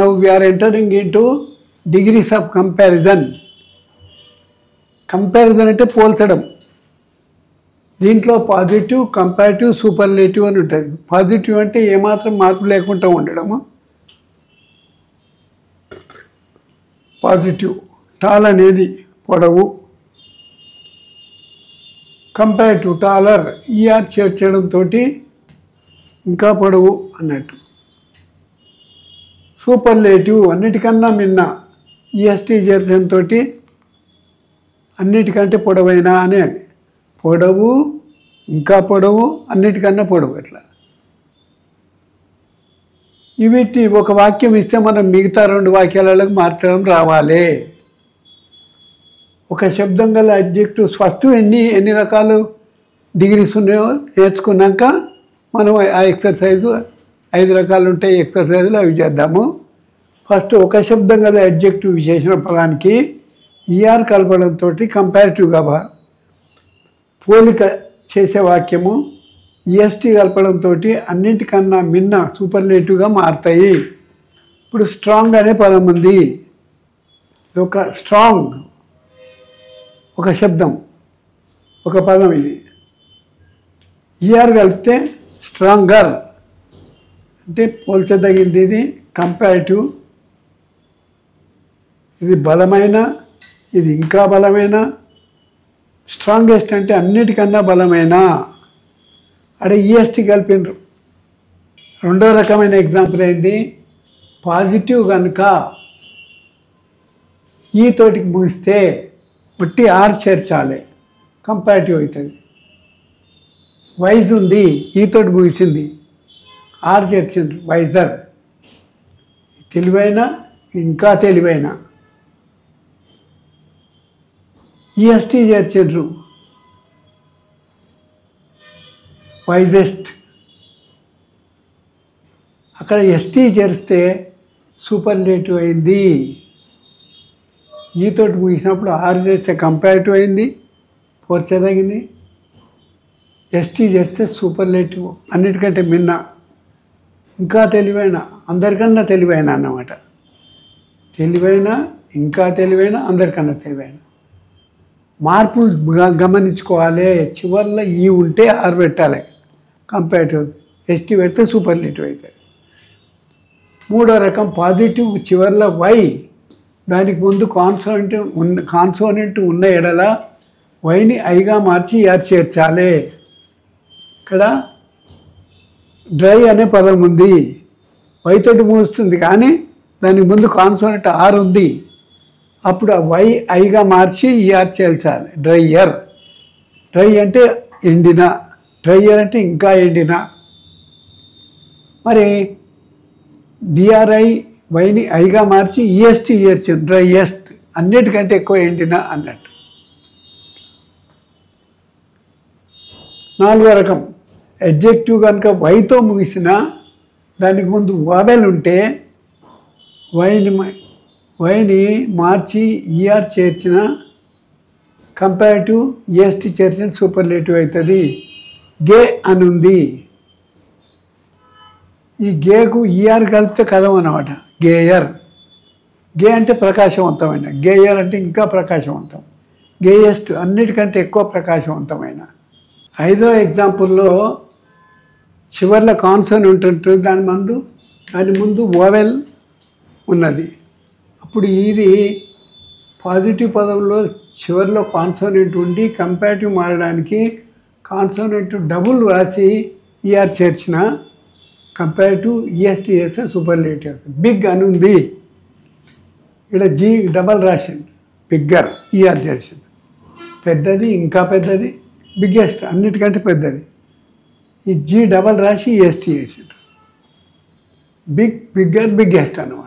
Now we are entering into degrees of comparison. Comparison అంటే పోల్చడం. దీంట్లో పాజిటివ్, కంపారిటివ్, సూపర్లేటివ్ అని ఉంటుంది. పాజిటివ్ అంటే ఏమాత్రం మార్పు లేకుండా ఉండడము. పాజిటివ్ టాల్ అనేది పొడవు. కంపారిటివ్ టాలర్ ఈఆర్ చేర్చడంతో ఇంకా పొడవు అన్నట్టు. సూపర్లేటివ్ అన్నిటికన్నా మిన్న ఈఎస్టీ చేర్చడంతో అన్నిటికంటే పొడవైన అనేది. పొడవు, ఇంకా పొడవు, అన్నిటికన్నా పొడవు. అట్లా వీటి ఒక వాక్యం ఇస్తే మనం మిగతా రెండు వాక్యాలకు మార్చడం రావాలి. ఒక శబ్దం గల అడ్జెక్టివ్స్ ఫస్ట్ ఎన్ని రకాలు డిగ్రీస్ ఉన్నాయో నేర్చుకున్నాక మనం ఆ ఎక్సర్సైజు 5 రకాలు ఉంటాయి ఎక్సర్సైజులు, అవి చేద్దాము. ఫస్ట్ ఒక శబ్దం గల అడ్జెక్టివ్ విశేషణ పదానికి ఈఆర్ కలపడంతో కంపారిటివ్గా పోలిక చేసే వాక్యము ఈఎస్టీ కలపడంతో అన్నింటికన్నా మిన్న సూపర్లేటివ్గా మారుతాయి. ఇప్పుడు స్ట్రాంగ్ అనే పదం ఉంది. ఒక స్ట్రాంగ్ ఒక శబ్దం, ఒక పదం. ఇది ఈఆర్ కలిపితే స్ట్రాంగర్ అంటే పోల్చదగింది. ఇది కంపారిటివ్. ఇది బలమైన, ఇది ఇంకా బలమైన. స్ట్రాంగెస్ట్ అంటే అన్నిటికన్నా బలమైన. అడే ఈఎస్టీ కలిపినరు. రెండో రకమైన ఎగ్జాంపుల్ ఏంది, పాజిటివ్ కనుక ఈ తోటికి ముగిస్తే ఒట్టి ఆర్ చేర్చాలి, కంపారిటివ్ అవుతుంది. వైజ్ ఉంది, ఈ తోటి ముగిసింది, ఆర్ చేర్చిండ్రు, వైజర్. తెలివైన, ఇంకా తెలివైన. ఈఎస్టీ చేర్చిండ్రు, వైజెస్ట్. అక్కడ ఎస్టీ చేరిస్తే సూపర్లేటివ్ అయింది. ఈ తోటి ముగిసినప్పుడు ఆర్ చేస్తే కంపారిటివ్ అయింది, పోర్చదగింది. ఎస్టీ చేస్తే సూపర్లేటివ్, అన్నిటికంటే మిన్న, ఇంకా తెలివైన, అందరికన్నా తెలివైన అన్నమాట. తెలివైన, ఇంకా తెలివైన, అందరికన్నా తెలివైన. మార్పులు గమనించుకోవాలి. చివర్లో ఈ ఉంటే ఆర్ పెట్టాలి, కంపారిటివ్. ఎస్టీ పెడితే సూపర్లేటివ్ అవుతుంది. మూడో రకం పాజిటివ్ చివర్లో వై, దానికి ముందు కాన్సోనెంట్ ఉన్న ఎడల వైని ఐగా మార్చి ఆర్ చేర్చాలి. ఇక్కడ డ్రై అనే పదం ఉంది, వైతోటి మూస్తుంది, కానీ దానికి ముందు కాన్సోనెంట్ ఆర్ ఉంది. అప్పుడు ఆ వై ఐగా మార్చి ఈఆర్ చేర్చాలి. డ్రైయర్. డ్రై అంటే ఎండిన, డ్రైయర్ అంటే ఇంకా ఎండిన. మరి డిఆర్ఐ వైని ఐగా మార్చి ఈఎస్టీ చేర్చింది, డ్రైయెస్ట్, అన్నిటికంటే ఎక్కువ ఎండిన అన్నట్టు. నాలుగో రకం అడ్జెక్టివ్ కనుక వైతో ముగిసిన దానికి ముందు వావెల్ ఉంటే వైని మార్చి ఈఆర్ చేర్చిన కంపారిటివ్, ఈఎస్టీ చేర్చిన సూపర్లేటివ్ అవుతుంది. గే అని ఉంది. ఈ గేకు ఈఆర్ కలిపితే కథం అన్నమాట, గేయర్. గే అంటే ప్రకాశవంతమైన, గేయర్ అంటే ఇంకా ప్రకాశవంతం. గేయెస్ట్ అన్నిటికంటే ఎక్కువ ప్రకాశవంతమైన. ఐదో ఎగ్జాంపుల్లో చివర్లో కాన్సోనెంట్ ఉంటుంది, దాని ముందు ఓవెల్ ఉన్నది. అప్పుడు ఇది పాజిటివ్ పదంలో చివర్లో కాన్సోనెంట్ ఉండి కంపారిటివ్ మారడానికి కాన్సోనెంట్ డబుల్ రాసి ఈఆర్ చేర్చిన కంపారిటివ్, ఈఎస్టీ చేస్తే సూపర్లేటివ్ అవుతుంది. బిగ్ అని ఉంది, ఇక్కడ జీ డబల్ రాసింది, బిగ్గర్, ఈఆర్ చేర్చింది. పెద్దది, ఇంకా పెద్దది, బిగ్గెస్ట్, అన్నిటికంటే పెద్దది. ఈ జీ డబల్ రాసి ఈఎస్టీ చేసిండు. బిగ్, బిగ్గర్, బిగ్గెస్ట్ అన్నమాట.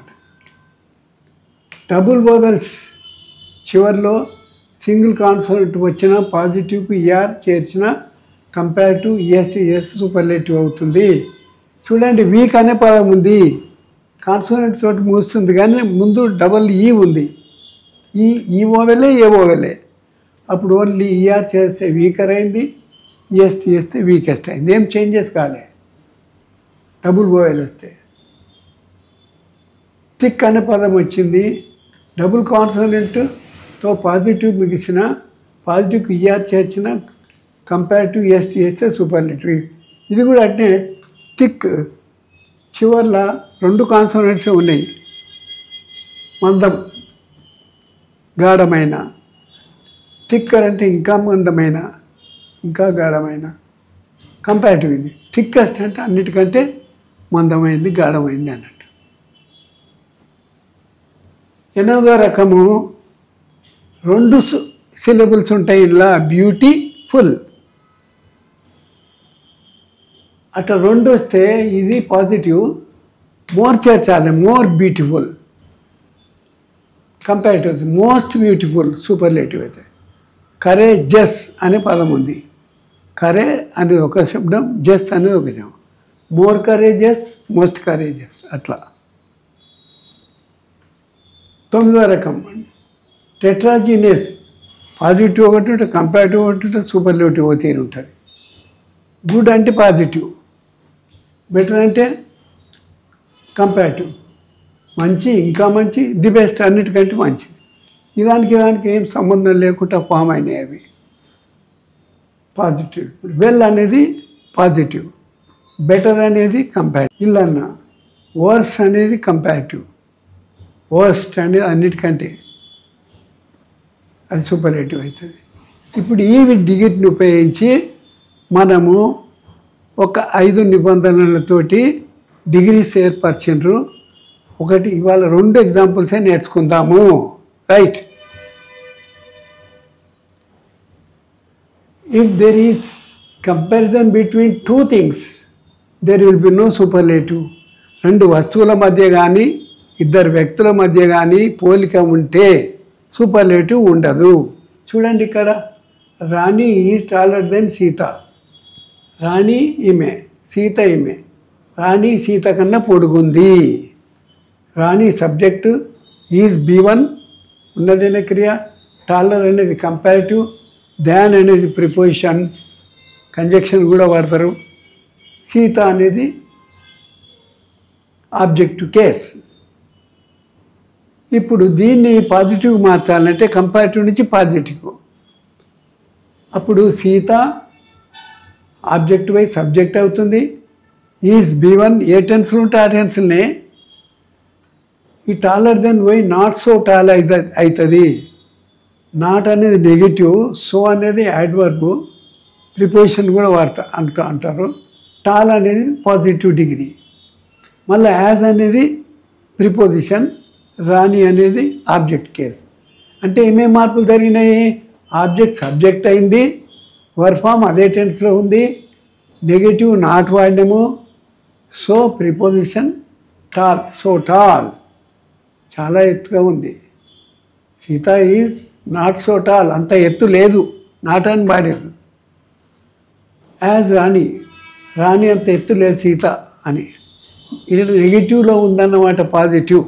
డబుల్ వోవెల్స్ చివర్లో సింగిల్ కాన్సోనెంట్ వచ్చిన పాజిటివ్కి ఈఆర్ చేర్చిన కంపారిటివ్, ఈఎస్టీ చేస్తే సూపర్లేటివ్ అవుతుంది. చూడండి, వీక్ అనే పదం ఉంది, కాన్సోనెంట్ తోటి మూస్తుంది, కానీ ముందు డబల్ ఈ ఉంది. ఈ ఓవెలే, ఏ ఓవెలే. అప్పుడు ఓన్లీ ఈఆర్ చేస్తే వీకర్ అయింది, ఈఎస్టీ చేస్తే వీకెస్ట్ అయింది. ఏం చేంజెస్ కాలే డబుల్ ఓవెల్ వస్తే. థిక్ అనే పదం వచ్చింది. డబుల్ కాన్సోనెంట్తో పాజిటివ్ మిగిసిన, పాజిటివ్కి ఈఆర్ చేర్చిన, కంపారిటివ్ ఎస్ చేస్తే సూపర్లేటివ్. ఇది కూడా అంటే థిక్ చివర్ల 2 కాన్సోనెంట్స్ ఉన్నాయి. మందం, గాఢమైన. థిక్కర్ అంటే ఇంకా మందమైన, ఇంకా గాఢమైన. కంపారిటివ్ ఇది. థిక్కెస్ట్ అంటే అన్నిటికంటే మందమైంది, గాఢమైంది అన్నట్టు. 8వ రకము 2 సిలబుల్స్ ఉంటాయి. ఇలా బ్యూటిఫుల్ అట్లా 2 వస్తే ఇది పాజిటివ్. మోర్ చేర్చాలి, more beautiful. Comparative most beautiful superlative అయితే. కరేజస్ అనే పదం ఉంది. కరే అనేది ఒక శబ్దం, జస్ అనేది ఒక శబ్దం. మోర్ కరేజస్, మోస్ట్ కరేజస్ అట్లా. 9వ రకం టెట్రాజినస్. పాజిటివ్ ఒకటి ఉంటుంది, కంపారిటివ్ ఒకటి ఉంటుంది, సూపర్లేటివ్ ఒకటి ఉంటుంది. గుడ్ అంటే పాజిటివ్, బెటర్ అంటే కంపారిటివ్. మంచి, ఇంకా మంచి, ది బెస్ట్, అన్నిటికంటే మంచిది. దానికి ఏం సంబంధం లేకుండా ఫామ్ అయినాయి అవి. పాజిటివ్. వెల్ అనేది పాజిటివ్, బెటర్ అనేది కంపారిటివ్. ఇల్లన్నా వర్స్ అనేది కంపారిటివ్, వర్స్ట్ అనేది అన్నిటికంటే అది సూపర్లేటివ్ అవుతుంది. ఇప్పుడు ఈ డిగ్రీని ఉపయోగించి మనము ఒక 5 నిబంధనలతోటి డిగ్రీస్ ఏర్పరిచిండ్రు. ఒకటి ఇవాళ 2 ఎగ్జాంపుల్సే నేర్చుకుందాము. Right. If there is comparison between 2 things there will be no superlative. 2 వస్తువుల మధ్య కానీ 2 వ్యక్తుల మధ్య కానీ పోలిక ఉంటే సూపర్లేటివ్ ఉండదు. చూడండి ఇక్కడ, రాణి ఈజ్ టాలర్ దెన్ సీత. రాణి ఈమె, సీత ఈమె. రాణి సీత కన్నా పొడుగుంది. రాణి సబ్జెక్టు, ఈజ్ B1 ఉన్నదనే క్రియ, టాలర్ అనేది కంపారిటివ్, దాన్ అనేది ప్రిపోజిషన్, కంజక్షన్ కూడా వాడతారు. సీత అనేది ఆబ్జెక్టివ్ కేస్. ఇప్పుడు దీన్ని పాజిటివ్ మార్చాలంటే కంపారిటివ్ నుంచి పాజిటివ్. అప్పుడు సీత ఆబ్జెక్ట్ వై సబ్జెక్ట్ అవుతుంది. ఈజ్ B1 ఏ టెన్స్లు ఉంటే ఆ టెన్స్లనే. ఈ taller than Y not so tall అవుతుంది. నాట్ అనేది నెగిటివ్, సో అనేది యాడ్వర్బ్, ప్రిపోజిషన్ కూడా అంటారు. టాల్ అనేది పాజిటివ్ డిగ్రీ. మళ్ళీ యాజ్ అనేది ప్రిపోజిషన్, రాణి అనేది ఆబ్జెక్ట్ కేస్. అంటే ఏమేమి మార్పులు జరిగినాయి? ఆబ్జెక్ట్ సబ్జెక్ట్ అయింది, వర్బ్ ఫామ్ అదే టెన్స్లో ఉంది, నెగటివ్ నాట్ వాడినాము, so preposition tall. So tall చాలా ఎత్తుగా ఉంది. Sita is not so tall, అంత ఎత్తు లేదు, నాట్ అని వాడారు. యాజ్ రాణి, రాణి అంత ఎత్తు లేదు సీత అని. ఇక్కడ నెగిటివ్లో ఉందన్నమాట పాజిటివ్.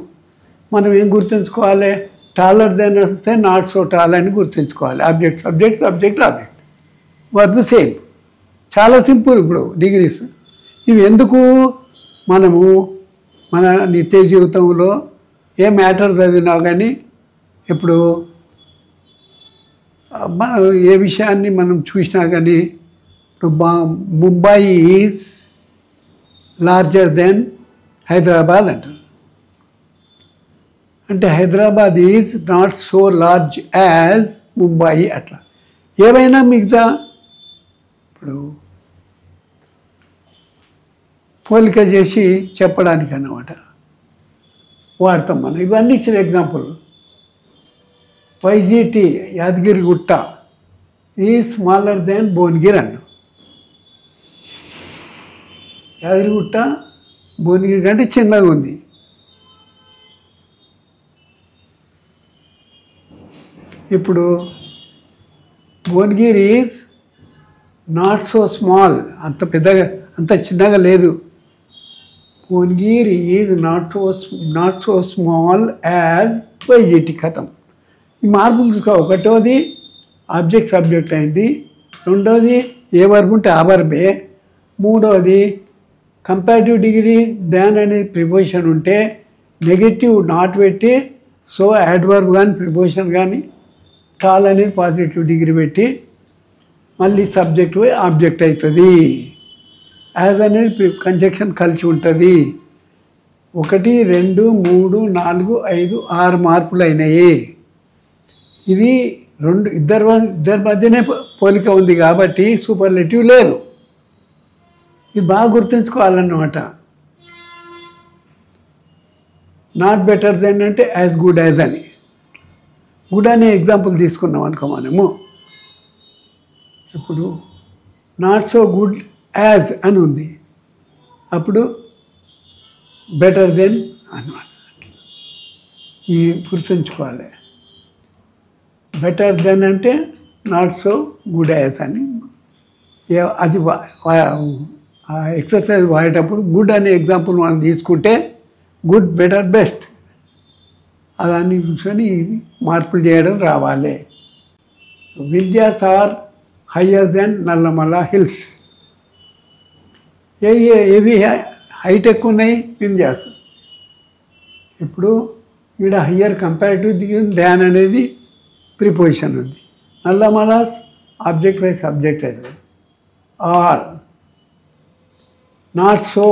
మనం ఏం గుర్తుంచుకోవాలి? టాలర్ దెన్ వస్తే నాట్ సో టాల్ అని గుర్తుంచుకోవాలి. Object subject, subject object, verb same. చాలా సింపుల్. ఇప్పుడు డిగ్రీస్ ఇవి ఎందుకు? మనము మన నిత్య జీవితంలో ఏ మ్యాటర్ చదివినా కానీ ఇప్పుడు ఏ విషయాన్ని మనం చూసినా కానీ ఇప్పుడు Mumbai is larger than Hyderabad అంటారు. అంటే Hyderabad is not so large as Mumbai. అట్లా ఏవైనా మిగతా ఇప్పుడు పోలిక చేసి చెప్పడానికి అన్నమాట వాడతాం మనం. ఇవన్నీ ఇచ్చిన ఎగ్జాంపుల్. వైజీటీ యాదగిరి గుట్ట ఈ స్మాలర్ దెన్ భువనగిరి అన్న. యాదగిరి గుట్ట భువనగిరి కంటే చిన్నగా ఉంది. ఇప్పుడు Bhuvanagiri is not so small, అంత పెద్దగా అంత చిన్నగా లేదు. Bhuvanagiri is not so small as YGT. కథం. ఈ మార్పులు చూసుకో. ఒకటోది ఆబ్జెక్ట్ సబ్జెక్ట్ అయింది, రెండోది ఏ వర్బ్ ఉంటే ఆ వర్బే, మూడోది కంపారిటివ్ డిగ్రీ దాన్ అనేది ప్రిపోజిషన్ ఉంటే నెగటివ్ నాట్ పెట్టి సో యాడ్వర్బ్ కానీ ప్రిపోజిషన్ కానీ టాల్ అనేది పాజిటివ్ డిగ్రీ పెట్టి మళ్ళీ సబ్జెక్ట్ పోయి ఆబ్జెక్ట్ అవుతుంది. యాజ్ అనేది కంజంక్షన్ కలిసి ఉంటుంది. 1 2 3 4 5 6 మార్పులు అయినాయి. ఇది ఇద్దరి మధ్యనే పోలిక ఉంది కాబట్టి సూపర్లేటివ్ లేదు. ఇది బాగా గుర్తుంచుకోవాలన్నమాట. నాట్ బెటర్ దెన్ అంటే యాజ్ గుడ్ యాజ్ అని. గుడ్ అనే ఎగ్జాంపుల్ తీసుకున్నాం అనుకో మనము. ఇప్పుడు నాట్ సో గుడ్ యాజ్ అని ఉంది, అప్పుడు బెటర్ దెన్ అన్నమాట. ఇది గుర్తుంచుకోవాలి. బెటర్ దెన్ అంటే నాట్ సో గుడ్ యాజ్ అని. అది ఎక్సర్సైజ్ వాడేటప్పుడు గుడ్ అనే ఎగ్జాంపుల్ మనం తీసుకుంటే గుడ్ బెటర్ బెస్ట్ అదాన్ని కూర్చొని ఇది మార్పులు చేయడం రావాలి. Vindhyas are higher than Nallamala hills. ఏవి హైట్ ఎక్కువ ఉన్నాయి? వింధ్యాస్. ఇప్పుడు ఇక్కడ హయ్యర్ కంపారిటివ్ దిగింది, ధ్యాన్ అనేది ప్రిపోజిషన్ ఉంది. నల్లమలాస్ ఆబ్జెక్ట్ బై సబ్జెక్ట్ అవుతుంది. Are not so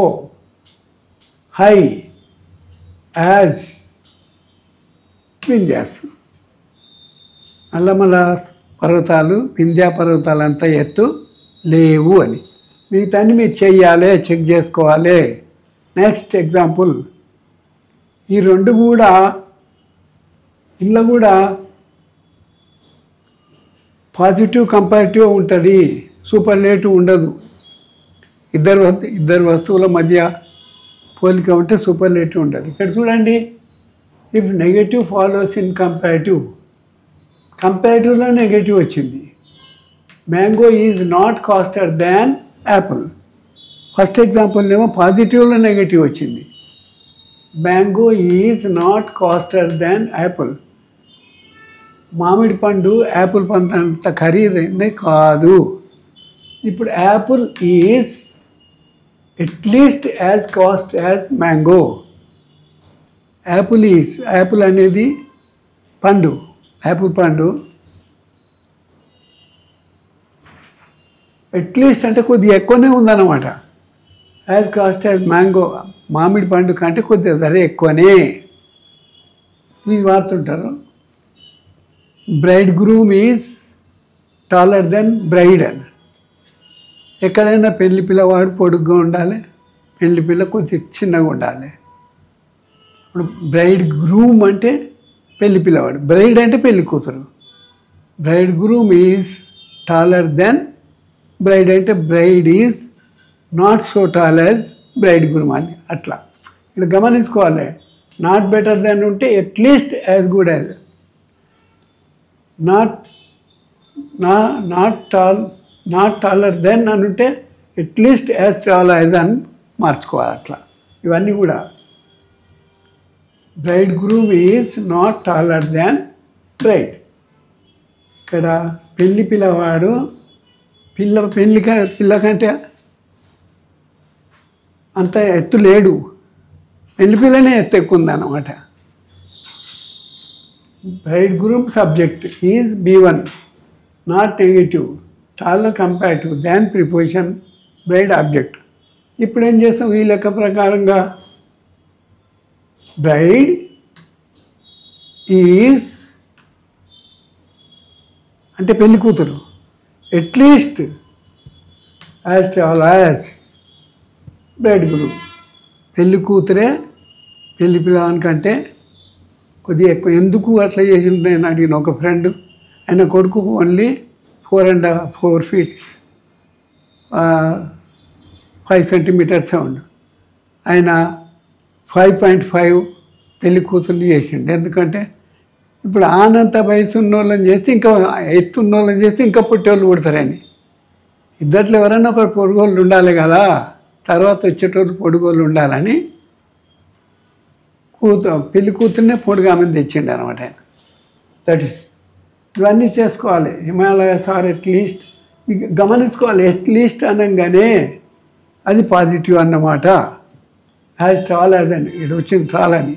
high as Vindhyas. Nallamala పర్వతాలు వింధ్యా పర్వతాలంతా ఎత్తు లేవు అని. మిగతాన్ని మీరు చెయ్యాలి, చెక్ చేసుకోవాలి. Next example. ఈ రెండు కూడా ఇందులో కూడా పాజిటివ్ కంపారిటివ్ ఉంటుంది, సూపర్లేటివ్ ఉండదు. ఇద్దరు వస్తువుల మధ్య పోలిక ఉంటే సూపర్లేటివ్ ఉండదు. ఇక్కడ చూడండి, if negative follows in comparative, కంపారిటివ్లో నెగటివ్ వచ్చింది. Mango is not costlier than apple. First example ఏమో పాజిటివ్లో నెగటివ్ వచ్చింది. Mango is not costlier than apple. మామిడి పండు యాపిల్ పండు అంత ఖరీదైంది కాదు. ఇప్పుడు apple is at least as cost as mango. Apple అనేది పండు, యాపిల్ పండు అట్లీస్ట్ అంటే కొద్దిగా ఎక్కువనే ఉందన్నమాట. యాజ్ కాస్ట్ యాజ్ మ్యాంగో, మామిడి పండు కంటే కొద్దిగా ధర ఎక్కువనే. ఇది వాడుతుంటారు. Bride groom is taller than bride అని. ఎక్కడైనా పెళ్లి పిల్లవాడు పొడుగ్గా ఉండాలి, పెళ్లి పిల్ల కొద్దిగా చిన్నగా ఉండాలి. ఇప్పుడు బ్రైడ్ గ్రూమ్ అంటే పెళ్లి పిల్లవాడు, బ్రైడ్ అంటే పెళ్లి కూతురు. Bride groom is taller than bride అంటే bride is not so tall as bride groom అని. అట్లా ఇక్కడ గమనించుకోవాలి. నాట్ బెటర్ దెన్ ఉంటే at least as good as. Not taller than అని ఉంటే అట్లీస్ట్ యాజ్ టాల్ యాజ్ అని మార్చుకోవాలి. అట్లా ఇవన్నీ కూడా. Braid groom is not taller than braid. ఇక్కడ పెళ్లి పిల్లవాడు పిల్ల కంటే అంత ఎత్తు లేడు, పెళ్లి పిల్లనే ఎత్తు ఎక్కువ ఉందన్నమాట. Braid groom subject is B1, not negative, taller comparative, than preposition, braid object. ఇప్పుడు ఏం చేస్తాం ఈ లెక్క ప్రకారంగా? బ్రైడ్ ఈజ్ అంటే పెళ్లి కూతురు at least as tall as bride groom. పెళ్లి కూతురే పెళ్లి పిల్లవానికంటే కొద్దిగా ఎక్కువ. ఎందుకు అట్లా చేసి నేను అడిగిన ఒక ఫ్రెండ్, ఆయన కొడుకు ఓన్లీ 4 feet 5 centimeters ఉండు, ఆయన 5.5 పెళ్లి కూతుర్లు చేసిండు. ఎందుకంటే ఇప్పుడు ఆనంత వయసు ఉన్నోళ్ళని చేస్తే ఇంకా ఎత్తు ఉన్నోళ్ళని చేస్తే ఇంకా పుట్టేవాళ్ళు పుడతారని. ఇద్దట్లో ఎవరైనా ఒక పొడుగోళ్ళు ఉండాలి కదా, తర్వాత వచ్చేటోళ్ళు పొడుగోళ్ళు ఉండాలని పెళ్లి కూతుర్నే పొడుగామని తెచ్చిండు అనమాట ఆయన. దట్ ఈస్ ఇవన్నీ చేసుకోవాలి. హిమాలయస్ ఆర్ అట్లీస్ట్ గమనించుకోవాలి. అట్లీస్ట్ అనగానే అది పాజిటివ్ అన్నమాట. యాజ్ టాల్ యాజ్ అని ఇక్కడ వచ్చింది టాల్ అని.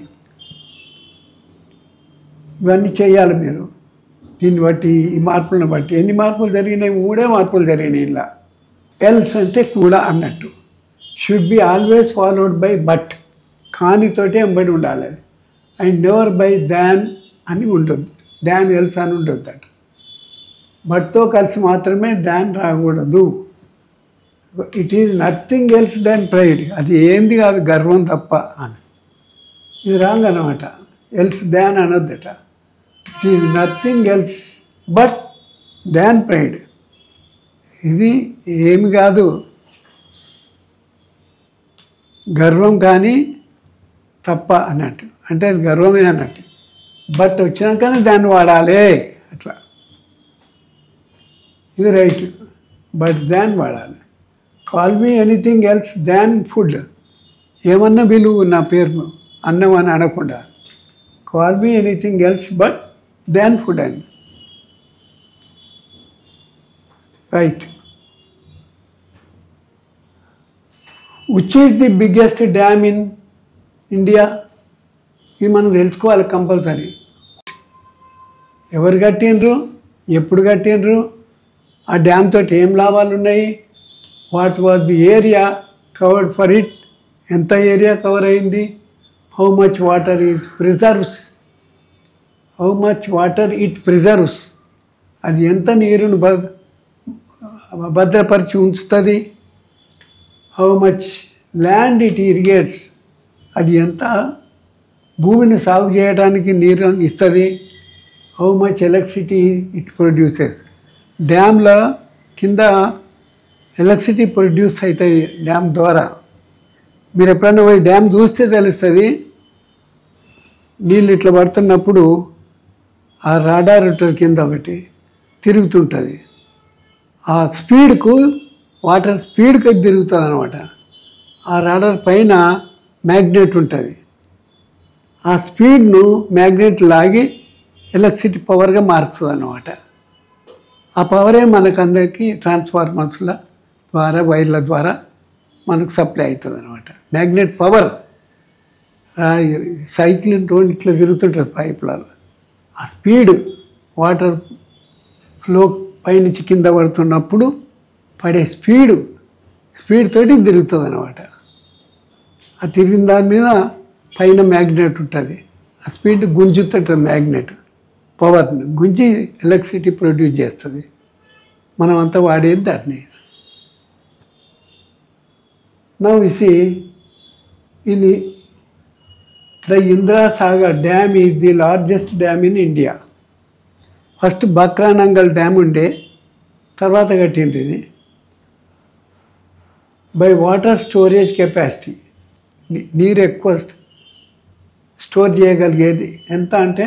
ఇవన్నీ చేయాలి మీరు. దీన్ని బట్టి ఈ మార్పులను బట్టి ఎన్ని మార్పులు జరిగినాయి? 3 మార్పులు జరిగినాయి ఇలా. ఎల్స్ అంటే కూడా అన్నట్టు. Should be always followed by but, కానితోటే ఎంబడి ఉండాలి అది. అండ్ నెవర్ బై దాన్ అని ఉంటుంది, దాన్ ఎల్స్ అని ఉంటుంది అట. బట్తో కలిసి మాత్రమే దాన్ రాకూడదు. It is nothing else than pride, అది ఏంది కాదు గర్వం తప్ప అని. ఇది రాంగ్ అనమాట. ఎల్స్ దాన్ అనొద్దట. It is nothing else but than pride. ఇది ఏమి కాదు గర్వం కానీ తప్ప అన్నట్టు. అంటే అది గర్వమే అన్నట్టు. బట్ వచ్చినాకనే దాన్ని వాడాలి అట్లా. ఇది రైట్. బట్ దాన్ వాడాలి. Call me anything else than food. ఏమన్నా విలువ నా పేరు అన్నం అని అనకుండా call me anything else but than food అని. Right. Which is the biggest dam in India? ఇవి మనం తెలుసుకోవాలి కంపల్సరీ. ఎవరు కట్టినరు, ఎప్పుడు కట్టినరు, ఆ డ్యామ్ తోటి ఏం లాభాలు ఉన్నాయి, what was the area covered for it, ఎంత ఏరియా కవర్ అయింది, how much water is preserves, how much water it preserves, అది ఎంత నీరును భద్రపరిచి ఉంచుతుంది, how much land it irrigates, అది ఎంత భూమిని సాగు చేయడానికి నీరు ఇస్తుంది, how much electricity it produces. డ్యామ్ల కింద ఎలక్ట్రిసిటీ ప్రొడ్యూస్ అవుతాయి డ్యామ్ ద్వారా. మీరు ఎప్పుడైనా పోయి డ్యామ్ చూస్తే తెలుస్తుంది. నీళ్ళు ఇట్లా పడుతున్నప్పుడు ఆ రాడార్ ఉంటుంది కింద ఒకటి తిరుగుతుంటుంది. ఆ స్పీడ్కు వాటర్ స్పీడ్కి తిరుగుతుంది అనమాట. ఆ రాడార్ పైన మ్యాగ్నెట్ ఉంటుంది. ఆ స్పీడ్ను మ్యాగ్నెట్ లాగి ఎలక్ట్రిసిటీ పవర్గా మారుస్తుంది అన్నమాట. ఆ పవరే మనకు అందరికీ ట్రాన్స్ఫార్మర్స్ల ద్వారా వైర్ల ద్వారా మనకు సప్లై అవుతుంది అనమాట. మ్యాగ్నెట్ పవర్ సైక్లిన్ రోడ్ ఇట్లా తిరుగుతుంటుంది పైపులలో. ఆ స్పీడ్ వాటర్ ఫ్లో పైనుంచి కింద పడుతున్నప్పుడు పడే స్పీడ్ తోటి తిరుగుతుంది అనమాట. ఆ తిరిగిన దాని మీద పైన మ్యాగ్నెట్ ఉంటుంది. ఆ స్పీడ్ గుంజుతుంటుంది మ్యాగ్నెట్ పవర్ని గుంజి ఎలక్ట్రిసిటీ ప్రొడ్యూస్ చేస్తుంది. మనం అంతా వాడేది దాన్ని. Now you see in the Indira Sagar dam is the largest dam in India. First Bhakra Nangal dam ఉండే, తర్వాత కట్టింది ఇది. బై వాటర్ స్టోరేజ్ కెపాసిటీ, నీరు ఎక్కువ స్టోర్ చేయగలిగేది ఎంత అంటే,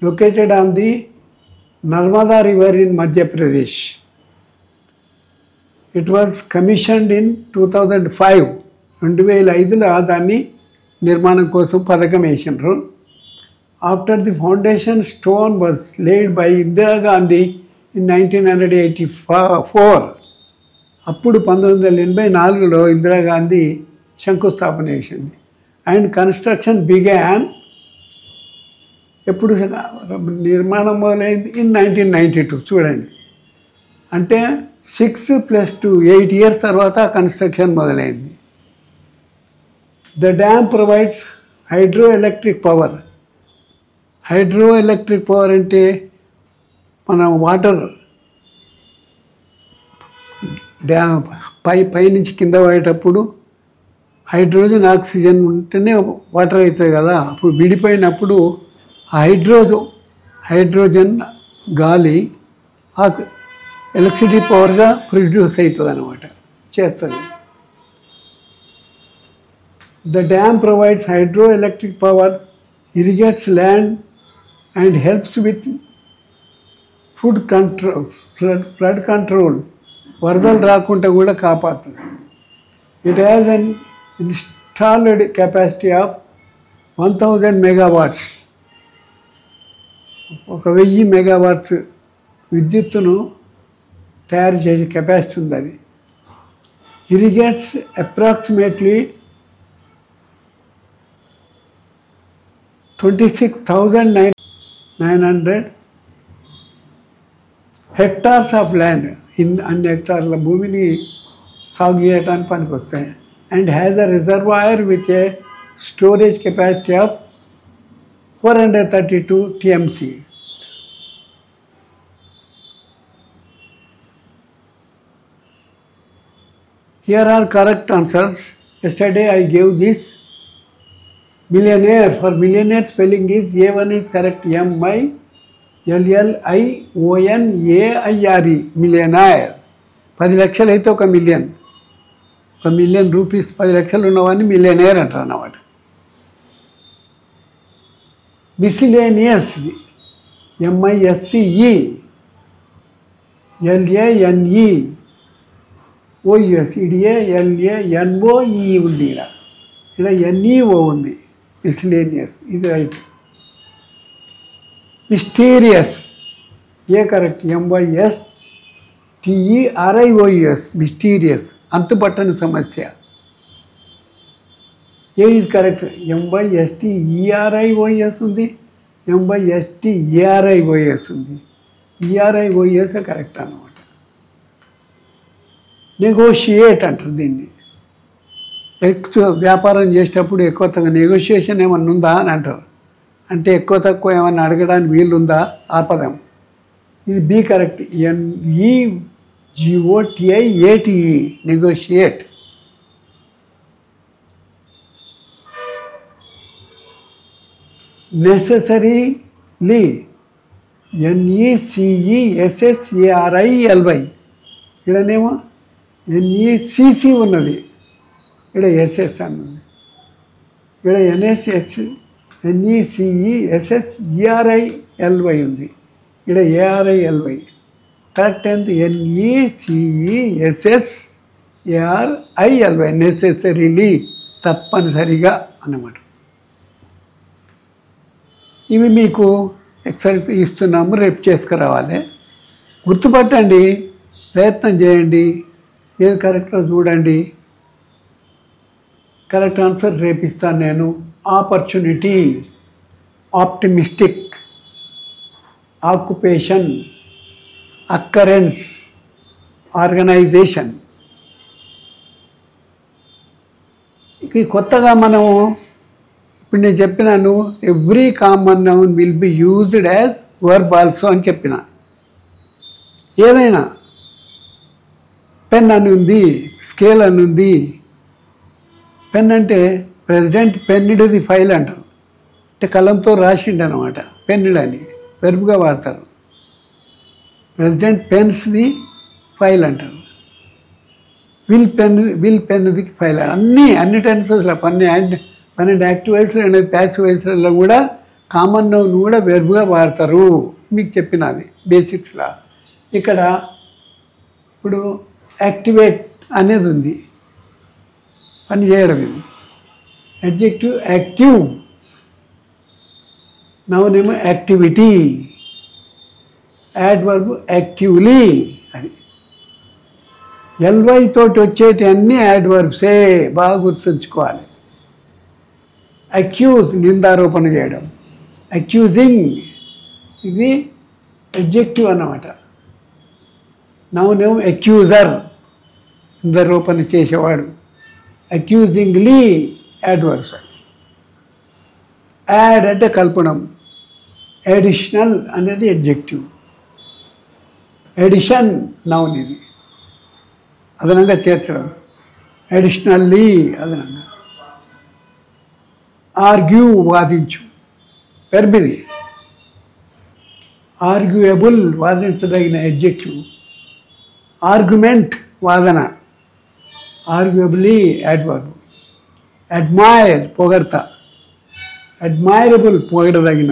located on the Narmada river in Madhya Pradesh. It was commissioned in 2005. 2005లో దాన్ని నిర్మాణం కోసం పథకం వేసినారు. After the foundation stone was laid by Indira Gandhi in 1984. అప్పుడు 1984లో ఇందిరాగాంధీ శంకుస్థాపన చేసింది. అండ్ కన్స్ట్రక్షన్ బిగాన్, ఎప్పుడు నిర్మాణం మొదలైంది? ఇన్ 1992. చూడండి, అంటే 6 + 2 8 ఇయర్స్ తర్వాత కన్స్ట్రక్షన్ మొదలైంది. The dam provides hydro electric power. Hydro electric power అంటే మనం వాటర్ డ్యామ్ పైనుంచి కింద పడేటప్పుడు హైడ్రోజన్ ఆక్సిజన్ ఉంటేనే వాటర్ అవుతుంది కదా. అప్పుడు విడిపోయినప్పుడు హైడ్రోజన్ గాలి ఎలక్ట్రిసిటీ పవర్గా ప్రొడ్యూస్ అవుతుంది అన్నమాట, చేస్తుంది. The dam provides hydro electric power, irrigates land and helps with food control, flood control, వరదలు రాకుండా కూడా కాపాడుతుంది. It has an installed capacity of 1000 megawatts. 1000 megawatts విద్యుత్తును తయారు చేసే కెపాసిటీ ఉంది అది. ఇరిగేట్స్ అప్రాక్సిమేట్లీ 26,900 900 hectares ఆఫ్ ల్యాండ్ అన్ని హెక్టార్ల భూమిని సాగు చేయడానికి పనికి వస్తాయి. And has a reservoir with a storage capacity of 432 TMC. Here are correct answers. Yesterday I gave this. Millionaire, for millionaire spelling is A1 is correct, MILLIONAIRE, millionaire. 10 లక్షలు అయితే ఒక మిలియన్, ఒక మిలియన్ రూపీస్ 10 లక్షలు ఉన్నవాడిని millionaire అంటారు అన్నమాట. Miscellaneous MISCE LANE OUS ఇడిఏ LANOE ఉంది, ఇక్కడ NEO ఉంది. మిస్లేనియస్ ఇది రైట్. మిస్టీరియస్ ఏ కరెక్ట్, MYSTERIOUS మిస్టీరియస్ అంతుపట్టని సమస్య. ఏ ఈజ్ కరెక్ట్, MYSTERIOUS ఉంది, MYSTARIOS ఉంది. ERIOS కరెక్ట్ అన్నమాట. నెగోషియేట్ అంటారు దీన్ని. ఎక్కువ వ్యాపారం చేసేటప్పుడు ఎక్కువ తక్కువ నెగోషియేషన్ ఏమన్నా ఉందా అని అంటారు. అంటే ఎక్కువ తక్కువ ఏమన్నా అడగడానికి వీలుందా ఆ పదం. ఇది B correct, NEGOTIATE negotiate. Necessarily NECESSARILY, ఇక్కడనేమో NECC ఉన్నది, ఇక్కడ SS అన్నది, ఇక్కడ NECESSERILY ఉంది, ఇక్కడ ARILY. కరెక్ట్ ఎంత, NECESSARILY నెసెసరీలీ తప్పనిసరిగా అన్నమాట. ఇవి మీకు ఎక్సర్సైజ్ ఇస్తున్నాము, రేపు చేసుకురావాలి. గుర్తుపట్టండి, ప్రయత్నం చేయండి, ఏది కరెక్టో చూడండి. కరెక్ట్ ఆన్సర్ రేపిస్తాను నేను. Opportunity, optimistic, occupation, occurrence, organization. ఇక కొత్తగా మనము ఇప్పుడు నేను చెప్పినాను, every common noun will be used as verb also అని చెప్పిన. ఏదైనా పెన్ అని ఉంది, స్కేల్ అని ఉంది. పెన్ అంటే ప్రెసిడెంట్ పెన్నుడ్ ది ఫైల్ అంటారు, అంటే కలంతో రాసిండు అనమాట. పెన్నుడ్ అని వెర్బ్గా వాడతారు. ప్రెసిడెంట్ పెన్స్ ది ఫైల్ అంటారు. Will pen the file. అన్ని టెన్సెస్లో 12 యాక్టివ్ వయసులో 8 ప్యాసివ్ వయసులలో కూడా కామన్ నౌన్ కూడా వెర్బ్గా వాడతారు. మీకు చెప్పినది బేసిక్స్లా. ఇక్కడ ఇప్పుడు యాక్టివేట్ అనేది ఉంది, పని చేయడం. ఇది అడ్జెక్టివ్ యాక్టివ్, నౌన్ ఏమో యాక్టివిటీ, యాడ్వర్బ్ యాక్టివ్లీ. అది LY తోటి వచ్చేటి అన్ని యాడ్వర్బ్సే, బాగా గుర్తుంచుకోవాలి. అక్యూజ్ నిందారోపణ చేయడం, అక్యూజింగ్ ఇది అడ్జెక్టివ్ అన్నమాట. నౌన్ ఏమో అక్యూజర్ నిందారోపణ చేసేవాడు. అక్యూజింగ్లీ యాడ్వర్బ్స్. యాడ్ అంటే కల్పడం, అడిషనల్ అనేది అడ్జెక్టివ్. ఎడిషన్ నౌన్, ఇది అదనంగా చేర్చడం. అడిషనల్లీ అదనంగా. ఆర్గ్యూ వాదించు, వెర్బ్ ఇది. ఆర్గ్యూయబుల్ వాదించదగిన అడ్జెక్టివ్. ఆర్గ్యుమెంట్ వాదన, ఆర్గ్యూయబుల్లీ యాడ్వర్బ్. అడ్మైర్ పొగడత, అడ్మైరబుల్ పొగడదగిన,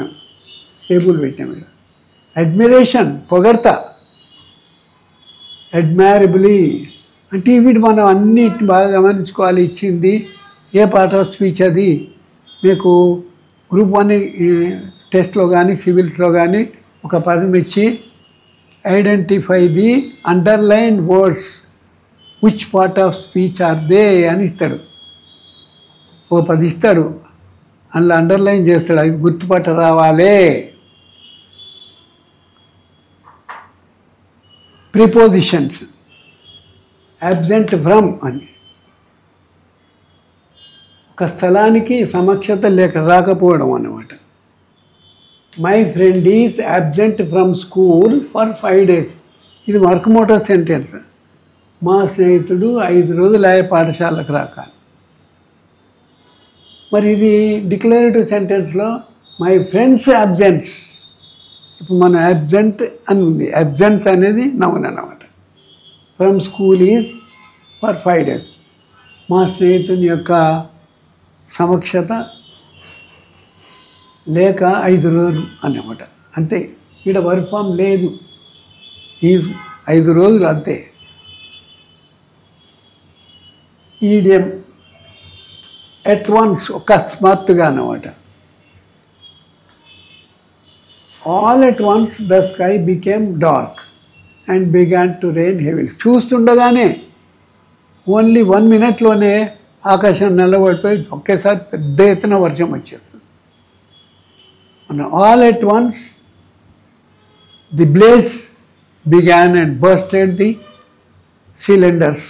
ఏబుల్ పెట్టాం ఇక్కడ. అడ్మిరేషన్ పొగడత, అడ్మైరబుల్లీ. అంటే వీటి మనం అన్నిటిని బాగా గమనించుకోవాలి. ఇచ్చింది ఏ పార్ట్ ఆఫ్ స్పీచ్ అది మీకు గ్రూప్ 1 టెస్ట్లో కానీ సివిల్స్లో కానీ ఒక పదం ఇచ్చి identify the underlined words which part of speech are they అని ఇస్తాడు. ఒక 10 ఇస్తాడు, అందులో అండర్లైన్ చేస్తాడు, అవి గుర్తుపట్ట రావాలి. ప్రిపోజిషన్స్ అబ్సెంట్ ఫ్రమ్ అని. ఒక స్థలానికి సమక్షత లేక రాకపోవడం అన్నమాట. My friend is absent from school for 5 days. ఇది వర్క్ మోటార్ సెంటెన్స్. మా స్నేహితుడు 5 రోజులు పాఠశాలకు రాక. మరి ఇది డిక్లరేటివ్ సెంటెన్స్లో మై ఫ్రెండ్స్ అబ్సెన్స్. ఇప్పుడు మన అబ్సెంట్ అని ఉంది. అబ్సెన్స్ అనేది నౌన్ అన్నమాట. From school is for 5 days. మా స్నేహితుని యొక్క సమక్షత లేక 5 రోజులు అన్నమాట. అంతే. ఇక్కడ వర్క్ ఫామ్ లేదు. ఈ 5 రోజులు అంతే. ఈడియం ఎట్ వన్స్, అకస్మాత్తుగా అన్నమాట. All at once the sky became dark and began to rain heavily. చూస్తుండగానే ఓన్లీ 1 minute ఆకాశం నల్లబడిపోయి ఒకేసారి పెద్ద ఎత్తున వర్షం వచ్చేస్తుంది. All at once the blaze began and bursted the cylinders